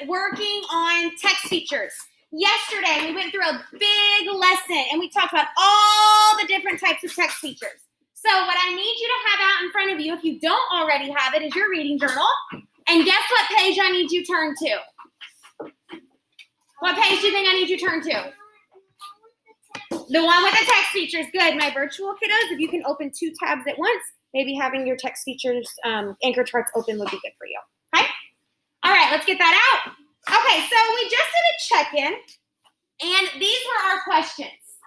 working on text features. Yesterday, we went through a big lesson, and we talked about all the different types of text features. So what I need you to have out in front of you, if you don't already have it, is your reading journal. And guess what page I need you to turn to? What page do you think I need you to turn to? The one with the text features. Good. My virtual kiddos, if you can open 2 tabs at once, maybe having your text features anchor charts open would be good for you. Okay? All right, let's get that out. Okay, so we just did a check-in, and these were our questions.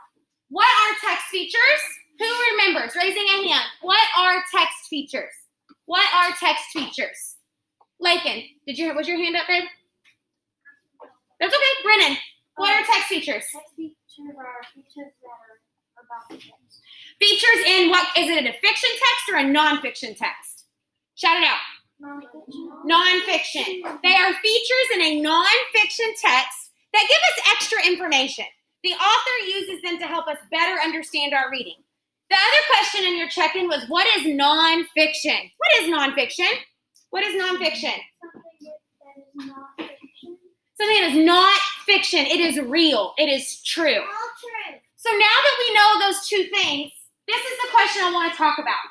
What are text features? Who remembers? Raising a hand. What are text features? What are text features? Lakin, was your hand up, babe? That's okay. Brennan, what are text features? Text features are features that are about the text. Features in what? Is it a fiction text or a nonfiction text? Shout it out. Nonfiction. They are features in a nonfiction text that give us extra information. The author uses them to help us better understand our reading. The other question in your check-in was, what is nonfiction? What is nonfiction? What is nonfiction? Something that is not fiction. It is real. It is true. All true. So now that we know those 2 things, this is the question I want to talk about.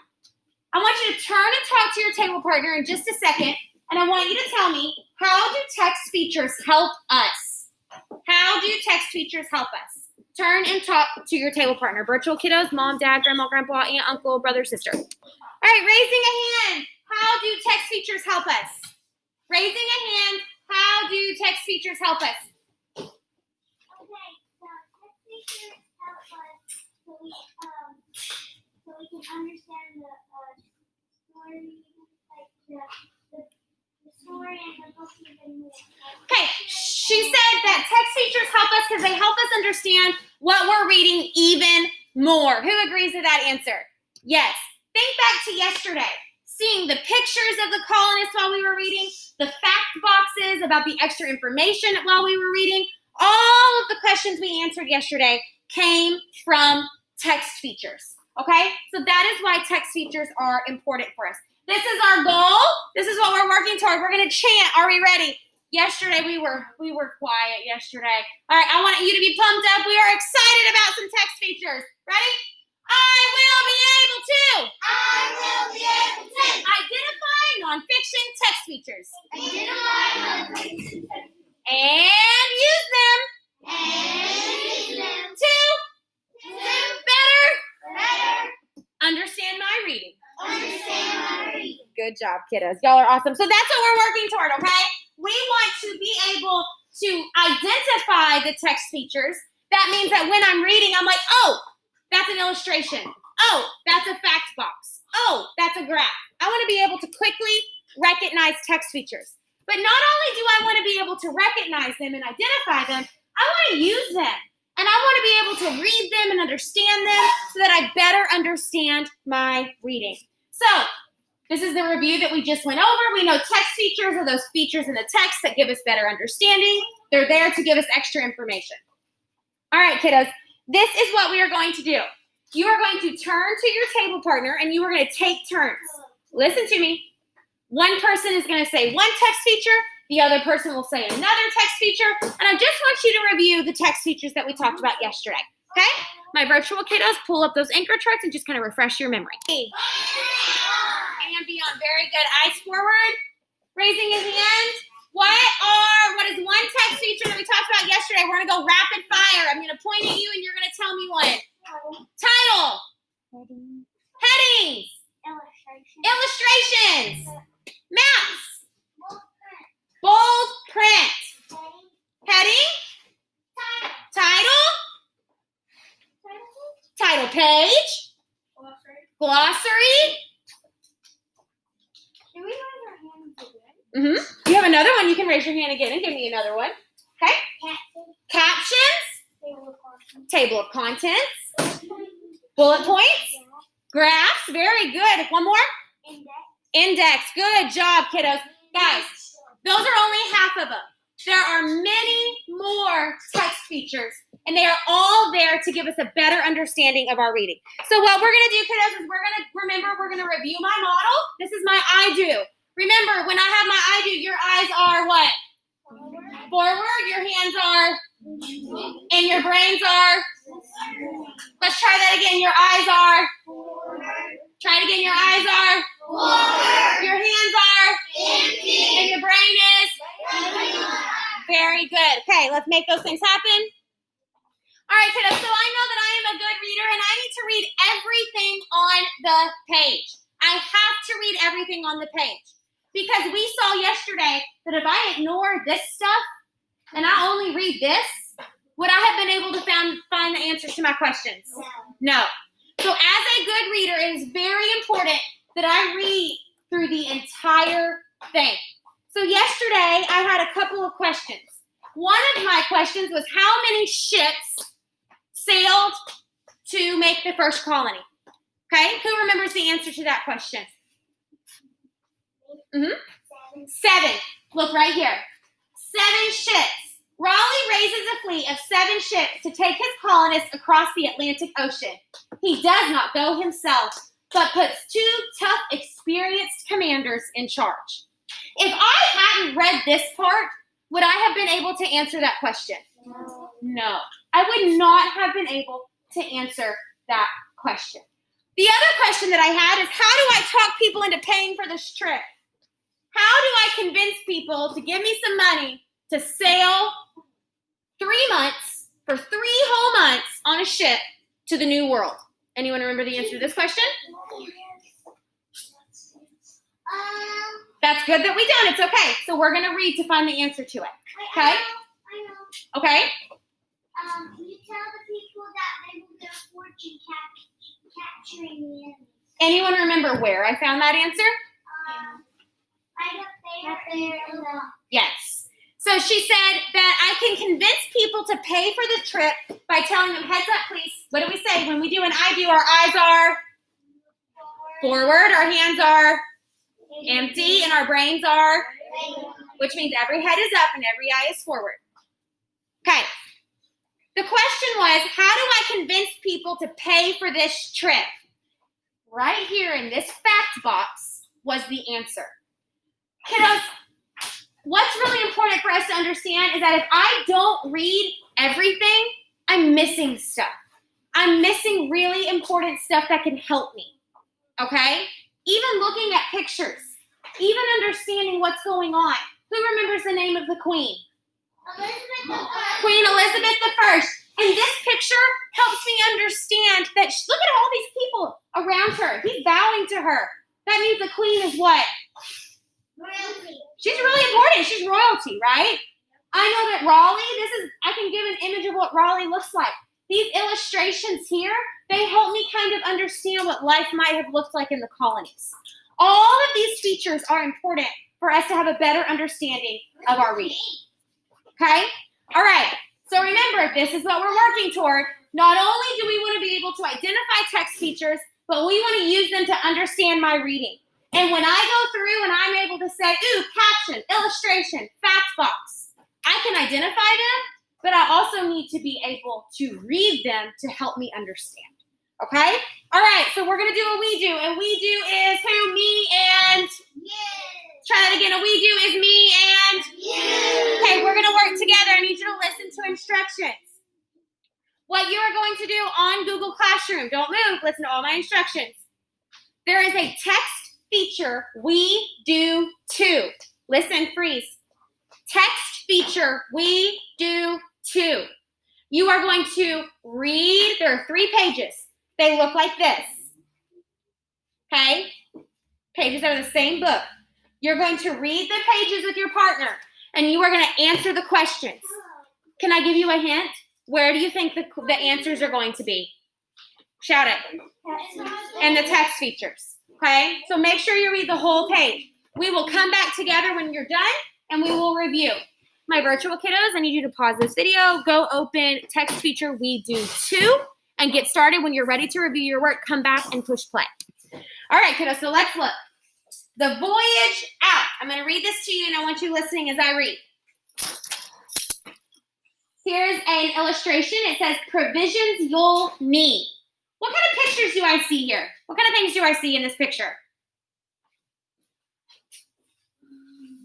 I want you to turn and talk to your table partner in just a second, and I want you to tell me, how do text features help us? How do text features help us? Turn and talk to your table partner. Virtual kiddos, mom, dad, grandma, grandpa, aunt, uncle, brother, sister. All right, raising a hand. How do text features help us? Raising a hand. How do text features help us? Okay, so text features help us so we can understand the story, like the story and the book even more. Okay, she said that text features help us because they help us understand what we're reading even more. Who agrees with that answer? Yes. Think back to yesterday, seeing the pictures of the colonists while we were reading, the fact boxes about the extra information while we were reading. All of the questions we answered yesterday came from text features. Okay? So that is why text features are important for us. This is our goal. This is what we're working toward. We're going to chant. Are we ready? Yesterday, we were quiet yesterday. All right, I want you to be pumped up. We are excited about some text features. Ready? I will be able to identify nonfiction text features and use them to better understand my reading. Good job, kiddos. Y'all are awesome. So that's what we're working toward, okay? We want to be able to identify the text features. That means that when I'm reading, I'm like, oh, that's an illustration. Oh, that's a fact box. Oh, that's a graph. I want to be able to quickly recognize text features. But not only do I want to be able to recognize them and identify them, I want to use them. And I want to be able to read them and understand them so that I better understand my reading. So, this is the review that we just went over. We know text features are those features in the text that give us better understanding. They're there to give us extra information. All right, kiddos, this is what we are going to do. You are going to turn to your table partner and you are going to take turns. Listen to me. One person is going to say one text feature. The other person will say another text feature. And I just want you to review the text features that we talked about yesterday. Okay? My virtual kiddos, pull up those anchor charts and just kind of refresh your memory. And beyond. Very good. Eyes forward. Raising his hand. What is one text feature that we talked about yesterday? We're going to go rapid fire. I'm going to point at you and you're going to tell me what. Title. Headings. Illustrations. Maps. Bold print. Heading. Title. Title page. Glossary. Can we raise our hands again? You have another one. You can raise your hand again and give me another one. Okay. Captions. Table of contents. Bullet points. Graphs. Very good. One more. Index. Good job, kiddos. Guys, those are only half of them. There are many more text features, and they are all there to give us a better understanding of our reading. So what we're going to do, kiddos, is we're going to review my model. This is my I do. Remember, when I have my I do, your eyes are what? hands are, and your brains are. Let's try that again. Your eyes are. Try it again. Your eyes are. Your hands are. And your brain is. Very good. Okay, let's make those things happen. All right, kiddos, so I know that I am a good reader, and I need to read everything on the page. I have to read everything on the page. Because we saw yesterday that if I ignore this stuff, and I only read this, would I have been able to find the answers to my questions? No. So as a good reader, it is very important that I read through the entire thing. So yesterday, I had a couple of questions. One of my questions was how many ships sailed to make the first colony? Okay, who remembers the answer to that question? 7. Look right here. 7 ships. Raleigh raises a fleet of 7 ships to take his colonists across the Atlantic Ocean. He does not go himself, but puts 2 tough, experienced commanders in charge. If I hadn't read this part, would I have been able to answer that question? No. I would not have been able to answer that question. The other question that I had is, how do I talk people into paying for this trip? How do I convince people to give me some money to sail 3 months, for 3 whole months on a ship to the New World? Anyone remember the answer to this question? That's good that we don't. It's okay. So we're going to read to find the answer to it. Okay? I know. Okay? You tell the people that they will get a fortune capturing the enemy. Anyone remember where I found that answer? Right up there. Yes. So she said that I can convince people to pay for the trip by telling them, heads up, please. What do we say? When we do an I do, our eyes are forward, our hands are empty, and our brains are, which means every head is up and every eye is forward. Okay. The question was, how do I convince people to pay for this trip? Right here in this fact box was the answer. Kiddos, what's really important for us to understand is that if I don't read everything, I'm missing stuff. I'm missing really important stuff that can help me, okay? Even looking at pictures, even understanding what's going on. Who remembers the name of the queen? Queen Elizabeth I. And this picture helps me understand that, look at all these people around her. He's bowing to her. That means the queen is what? Royalty. She's really important. She's royalty, right? I know that Raleigh, I can give an image of what Raleigh looks like. These illustrations here, they help me kind of understand what life might have looked like in the colonies. All of these features are important for us to have a better understanding of our reading. Okay? All right. So remember, this is what we're working toward. Not only do we want to be able to identify text features, but we want to use them to understand my reading. And when I go through and I'm able to say, ooh, caption, illustration, fact box, I can identify them, but I also need to be able to read them to help me understand. Okay? All right, so we're going to do a we do. And we do is who? Me and? Try that again. A we do is me and? Okay, we're going to work together. I need you to listen to instructions. What you are going to do on Google Classroom, don't move, listen to all my instructions. There is a text feature, we do too. Listen, freeze. Text feature, we do too. You are going to read, there are 3 pages. They look like this. Okay? Pages out of the same book. You're going to read the pages with your partner, and you are going to answer the questions. Can I give you a hint? Where do you think the answers are going to be? Shout it. And the text features. Okay? So make sure you read the whole page. We will come back together when you're done, and we will review. My virtual kiddos, I need you to pause this video, go open text feature we do too, and get started. When you're ready to review your work, come back and push play. All right, kiddos, so let's look. The voyage out. I'm going to read this to you, and I want you listening as I read. Here's an illustration. It says, provisions you'll need. What kind of pictures do I see here? What kind of things do I see in this picture?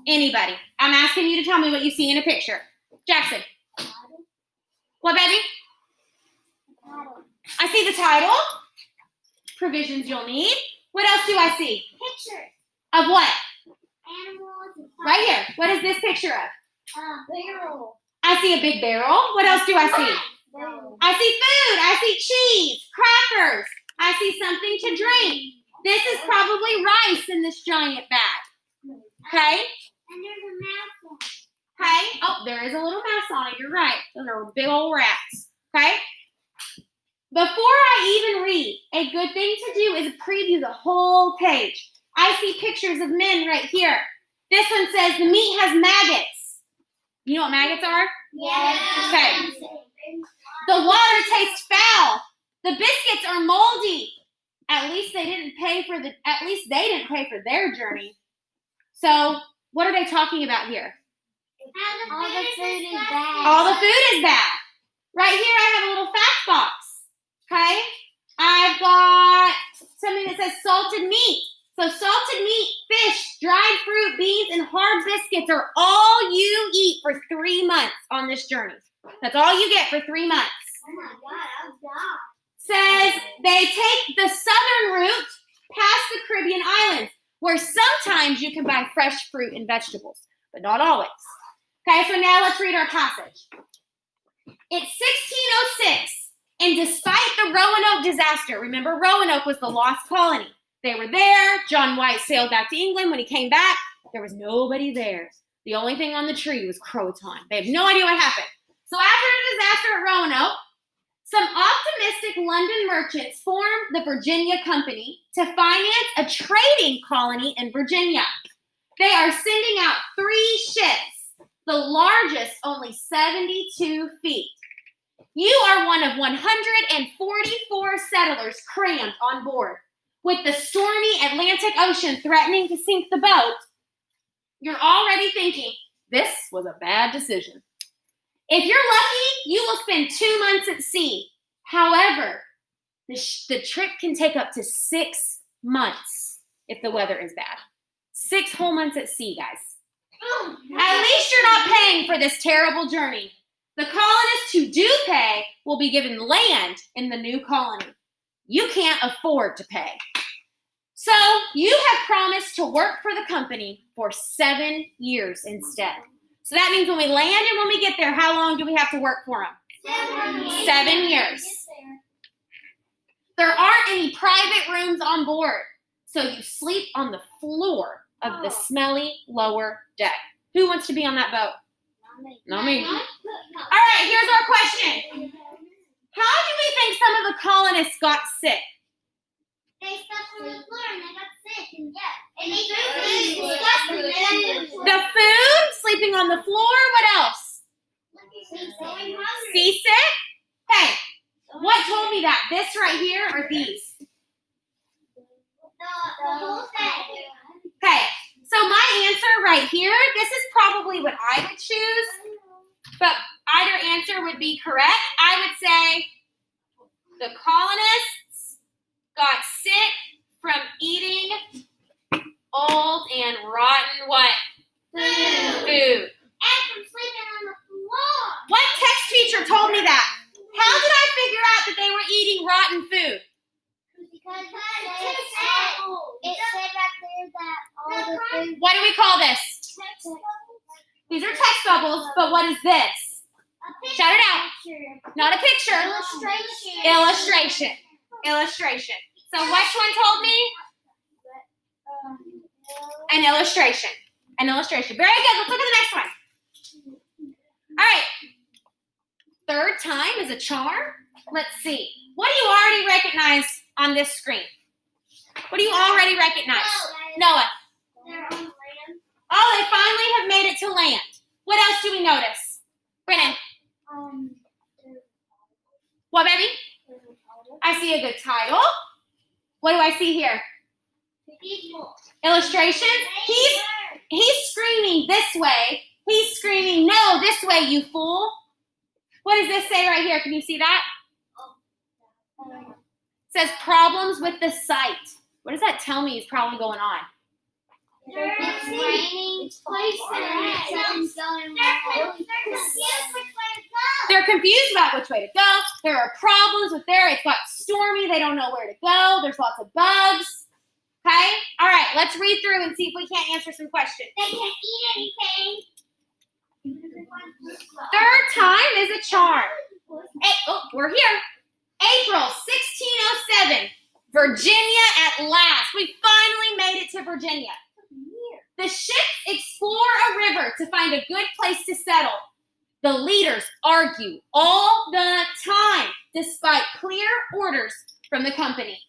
Anybody? I'm asking you to tell me what you see in a picture. Jackson. What, baby? I see the title. Provisions you'll need. What else do I see? Picture. Of what? Animals. And Right here. What is this picture of? Barrel. I see a big barrel. What else do I see? Barrel. I see food. I see cheese, crackers. I see something to drink. This is probably rice in this giant bag. Okay? And there's a mouse on it. Okay? Oh, there is a little mouse on it. You're right. Those are big old rats. Okay? Before I even read, a good thing to do is preview the whole page. I see pictures of men right here. This one says the meat has maggots. You know what maggots are? Yeah. Okay. The water tastes foul. The biscuits are moldy. At least they didn't pay for their journey. So, what are they talking about here? All the food is bad. All the food is bad. Right here I have a little fact box. Okay? I've got something that says salted meat. So salted meat, fish, dried fruit, beans, and hard biscuits are all you eat for 3 months on this journey. That's all you get for 3 months. Oh my God, I'll die. Says they take the southern route past the Caribbean islands, where sometimes you can buy fresh fruit and vegetables, but not always. Okay, so now let's read our passage. It's 1606, and despite the Roanoke disaster, remember Roanoke was the lost colony. They were there. John White sailed back to England. When he came back, there was nobody there. The only thing on the tree was Croton. They have no idea what happened. So after the disaster at Roanoke, some optimistic London merchants formed the Virginia Company to finance a trading colony in Virginia. They are sending out 3 ships, the largest only 72 feet. You are one of 144 settlers crammed on board. With the stormy Atlantic Ocean threatening to sink the boat, you're already thinking, this was a bad decision. If you're lucky, you will spend 2 months at sea. However, the trip can take up to 6 months if the weather is bad. 6 whole months at sea, guys. At least you're not paying for this terrible journey. The colonists who do pay will be given land in the new colony. You can't afford to pay. So you have promised to work for the company for 7 years instead. So that means when we land and when we get there, how long do we have to work for them? 7 years. There aren't any private rooms on board, so you sleep on the floor of the smelly lower deck. Who wants to be on that boat? Not me. All right, here's our question. How do we think some of the colonists got sick? They slept on the floor and they got sick. And they got disgusting. The food, sleeping on the floor, what else? Seasick? Hey, what told me that? This right here or these? The whole thing. Okay, so my answer right here, this is probably what I would choose, but either answer would be correct. I would say the colonists got sick from eating old and rotten what? Food. And from sleeping on the floor. What text teacher told me that? How did I figure out that they were eating rotten food? Because it said right there that all the food. What do we call this? These are text bubbles, but what is this? Shout it out. Not a picture. Illustration. Illustration. So which one told me? An illustration. An illustration. Very good. Let's look at the next one. All right. Third time is a charm. Let's see. What do you already recognize on this screen? What do you already recognize? Noah. They're on land. Oh, they finally have made it to land. What else do we notice? Brennan. What, baby? I see a good title. What do I see here? Illustrations. He's screaming this way. He's screaming, no, this way, you fool. What does this say right here? Can you see that? It says problems with the sight. What does that tell me is probably going on? It's raining. Something's going wrong. They're confused about which way to go. There are problems with there. It's got stormy. They don't know where to go. There's lots of bugs. Okay? All right, let's read through and see if we can't answer some questions. They can't eat anything. Third time is a charm. We're here. April 1607. Virginia at last. We finally made it to Virginia. The ships explore a river to find a good place to settle. The leaders argue all the time, despite clear orders from the company.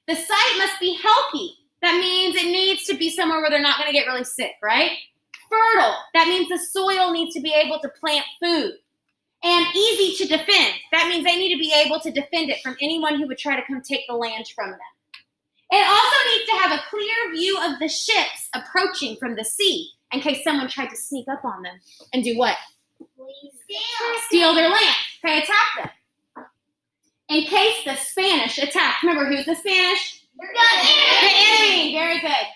The site must be healthy. That means it needs to be somewhere where they're not going to get really sick, right? Fertile. That means the soil needs to be able to plant food. And easy to defend. That means they need to be able to defend it from anyone who would try to come take the land from them. It also needs to have a clear view of the ships approaching from the sea in case someone tried to sneak up on them and do what? Steal their land. Okay, attack them. In case the Spanish attack. Remember, who's the Spanish? The enemy. Very good.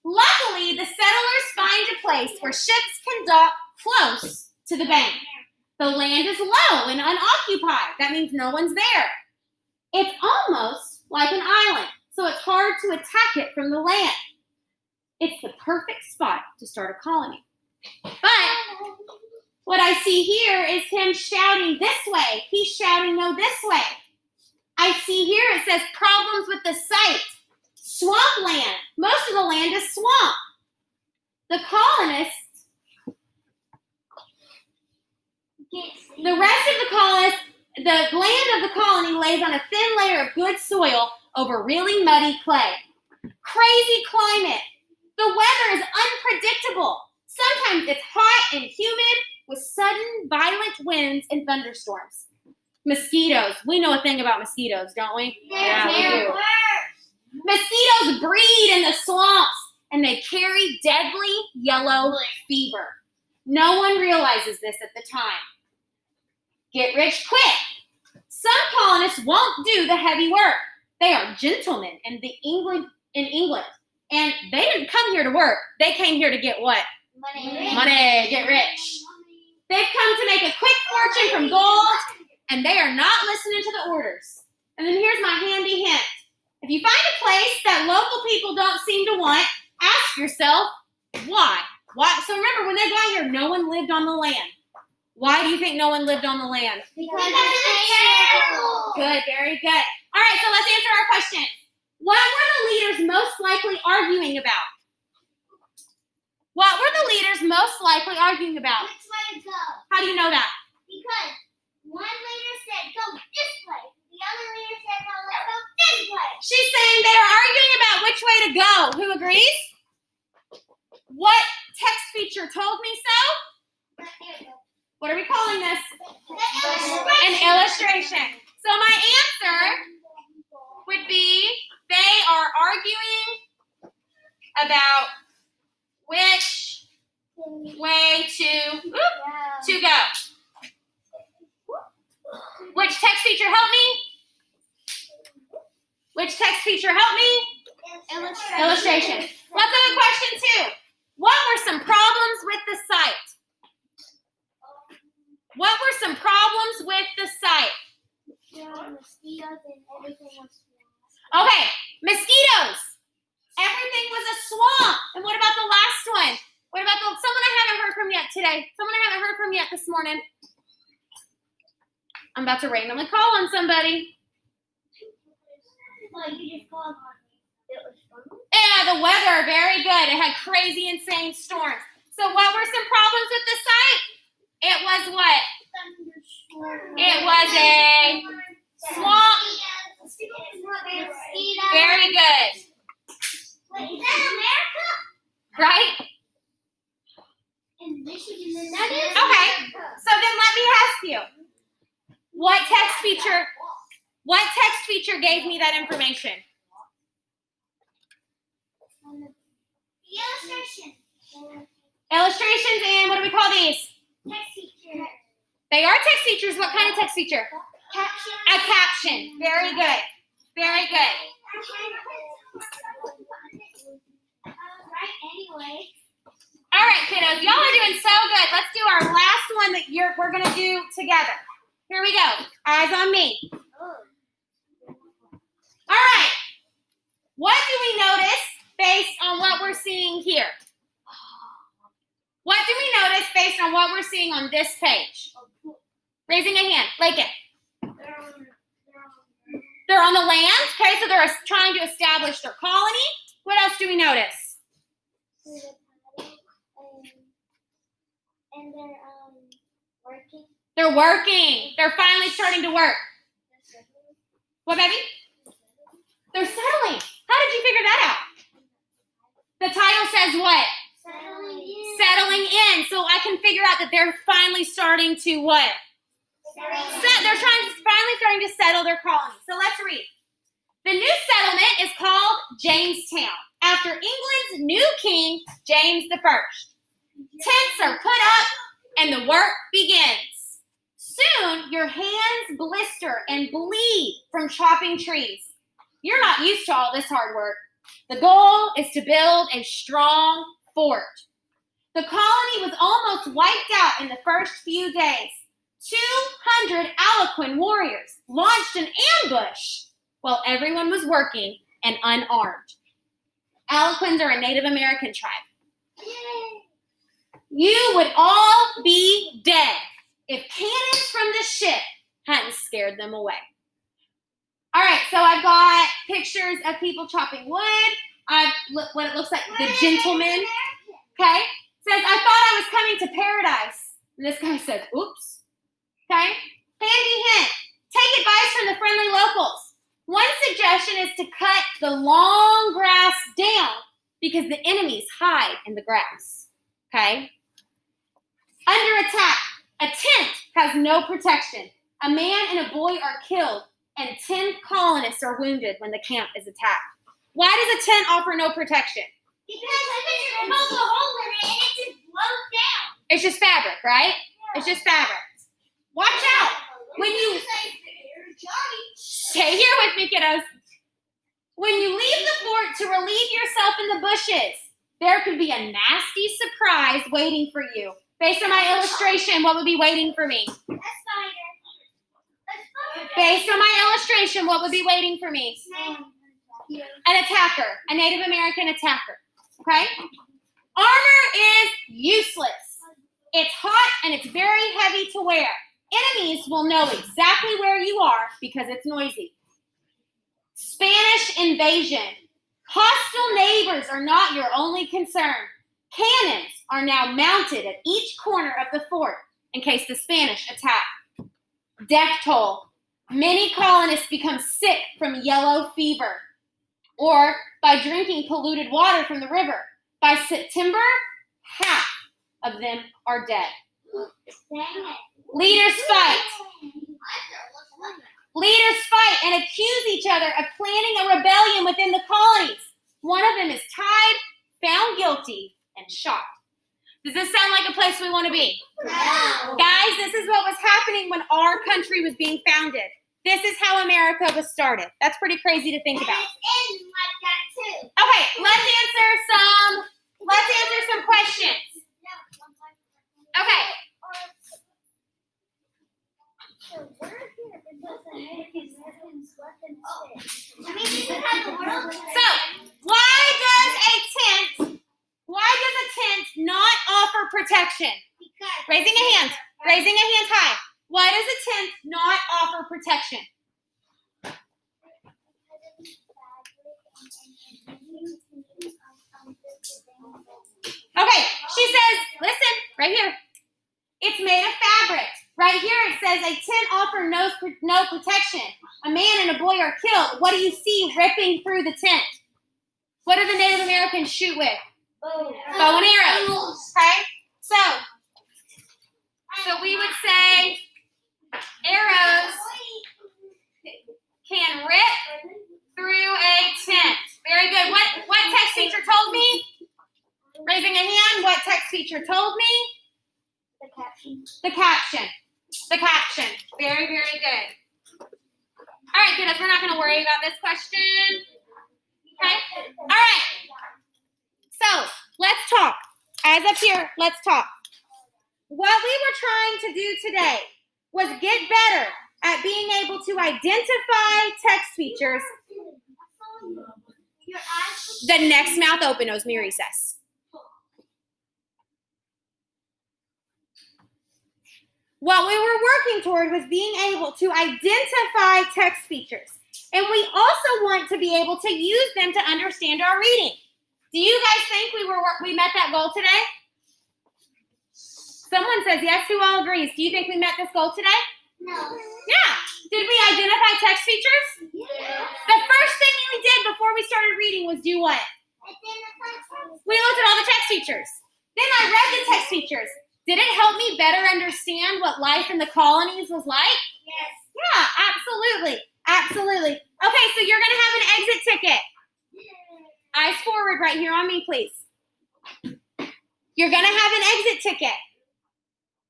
Luckily, the settlers find a place where ships can dock close to the bank. The land is low and unoccupied. That means no one's there. It's almost like an island, so it's hard to attack it from the land. It's the perfect spot to start a colony. But what I see here is him shouting this way. He's shouting no this way. I see here it says problems with the site. Swampland. Most of the land is swamp. The colonists, the rest of the colonists, the land of the colony lays on a thin layer of good soil over really muddy clay. Crazy climate. The weather is unpredictable. Sometimes it's hot and humid with sudden violent winds and thunderstorms. Mosquitoes. We know a thing about mosquitoes, don't we? Yeah, we do. Mosquitoes breed in the swamps and they carry deadly yellow fever. No one realizes this at the time. Get rich quick. Some colonists won't do the heavy work. They are gentlemen in England, and they didn't come here to work. They came here to get what? Money. Get rich. They've come to make a quick fortune from gold, and they are not listening to the orders. And then here's my handy hint. If you find a place that local people don't seem to want, ask yourself, why? Why? So remember, when they got here, no one lived on the land. Why do you think no one lived on the land? Because it's terrible. Good, very good. All right, so let's answer our question. What were the leaders most likely arguing about? What were the leaders most likely arguing about? Which way to go? How do you know that? Because one leader said go this way. The other leader said no, let's go this way. She's saying they are arguing about which way to go. Who agrees? What text feature told me so? What are we calling this? An illustration. So my answer would be they are arguing about which way to go. Which text feature help me? Which text feature help me? Illustration. Let's have a question too. What were some problems with the site? What were some problems with the site? Mosquitoes and everything was Okay, mosquitoes. Everything was a swamp. And what about the last one? What about someone I haven't heard from yet today? Someone I haven't heard from yet this morning. I'm about to randomly call on somebody. Well, you just called on me. It was fun. Yeah, the weather, very good. It had crazy, insane storms. So what were some problems with the site? It was what? It was a swamp. Very good. Wait, is that America? Right? In Michigan, that is Okay. America. So then let me ask you. What text feature gave me that information? The illustration. Illustrations and what do we call these? Text teacher. They are text features. What kind of text feature? Caption. A caption. Very good. Very good. Right anyway. All right, kiddos. Y'all are doing so good. Let's do our last one that we're going to do together. Here we go. Eyes on me. Oh. All right. What do we notice based on what we're seeing here? What do we notice based on what we're seeing on this page? Raising a hand. Lakin. They're on the land. Okay, so they're trying to establish their colony. What else do we notice? And they're working. They're working. They're finally starting to work. What, baby? They're settling. How did you figure that out? The title says what? Settling in. Settling in. So I can figure out that they're finally starting to what? They're finally starting to settle their colony. So let's read. The new settlement is called Jamestown, after England's new king, James I. Tents are put up and the work begins. Soon your hands blister and bleed from chopping trees. You're not used to all this hard work. The goal is to build a strong fort. The colony was almost wiped out in the first few days. 200 Algonquin warriors launched an ambush while everyone was working and unarmed. Algonquins are a Native American tribe. Yay. You would all be dead if cannons from the ship hadn't scared them away. All right, so I've got pictures of people chopping wood. What it looks like, the gentleman, okay? Says, I thought I was coming to paradise. And this guy says, oops. Okay? Handy hint. Take advice from the friendly locals. One suggestion is to cut the long grass down because the enemies hide in the grass. Okay? Under attack. A tent has no protection. A man and a boy are killed, and 10 colonists are wounded when the camp is attacked. Why does a tent offer no protection? Because if you poke a hole in it and it just blows down. It's just fabric, right? It's just fabric. Watch out. When you stay here with me, kiddos. When you leave the fort to relieve yourself in the bushes, there could be a nasty surprise waiting for you. Based on my illustration, what would be waiting for me? A spider. Based on my illustration, what would be waiting for me? An attacker, a Native American attacker. Okay? Armor is useless. It's hot and it's very heavy to wear. Enemies will know exactly where you are because it's noisy. Spanish invasion. Hostile neighbors are not your only concern. Cannons are now mounted at each corner of the fort in case the Spanish attack. Death toll. Many colonists become sick from yellow fever or by drinking polluted water from the river. By September, half of them are dead. Leaders fight. Leaders fight and accuse each other of planning a rebellion within the colonies. One of them is tied, found guilty, and shot. Does this sound like a place we want to be? No. Guys, this is what was happening when our country was being founded. This is how America was started. That's pretty crazy to think about. It's ending like that too. Okay, let's answer some questions. Okay. So we're here because the Native Americans left them sick. I mean, you can have the world. So, why does a tent not offer protection? Because Raising a hand high. Why does a tent not offer protection? Okay, she says, listen, right here. It's made of fabric. Right here it says a tent offers no protection. A man and a boy are killed. What do you see ripping through the tent? What do the Native Americans shoot with? Bow and arrows. Okay? So we would say arrows can rip through a tent. Very good. What text teacher told me? Raising a hand. What text teacher told me? the caption. The caption. The caption. Very, very good. All right, kiddos, we're not going to worry about this question. Okay? All right. So, let's talk. Eyes up here, let's talk. What we were trying to do today was get better at being able to identify text features. Your eyes. The next mouth open owes me recess. What we were working toward was being able to identify text features. And we also want to be able to use them to understand our reading. Do you guys think we met that goal today? Someone says yes, who all agrees? Do you think we met this goal today? No. Yeah. Did we identify text features? Yeah. The first thing we did before we started reading was do what? We looked at all the text features. Then I read the text features. Did it help me better understand what life in the colonies was like? Yes. Yeah, absolutely. Absolutely. Okay, so you're going to have an exit ticket. Eyes forward right here on me, please. You're going to have an exit ticket.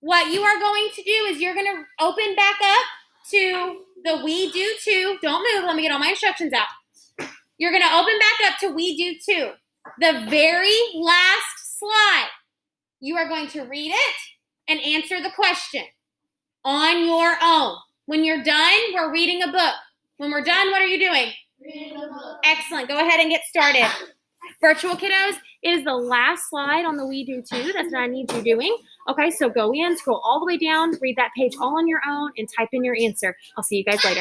What you are going to do is you're going to open back up to the We Do Too. Don't move. Let me get all my instructions out. You're going to open back up to We Do Too. The very last slide. You are going to read it and answer the question on your own. When you're done, we're reading a book. When we're done, what are you doing? Reading a book. Excellent. Go ahead and get started. Virtual kiddos, it is the last slide on the We Do Too. That's what I need you doing. Okay, so go in, scroll all the way down, read that page all on your own, and type in your answer. I'll see you guys later.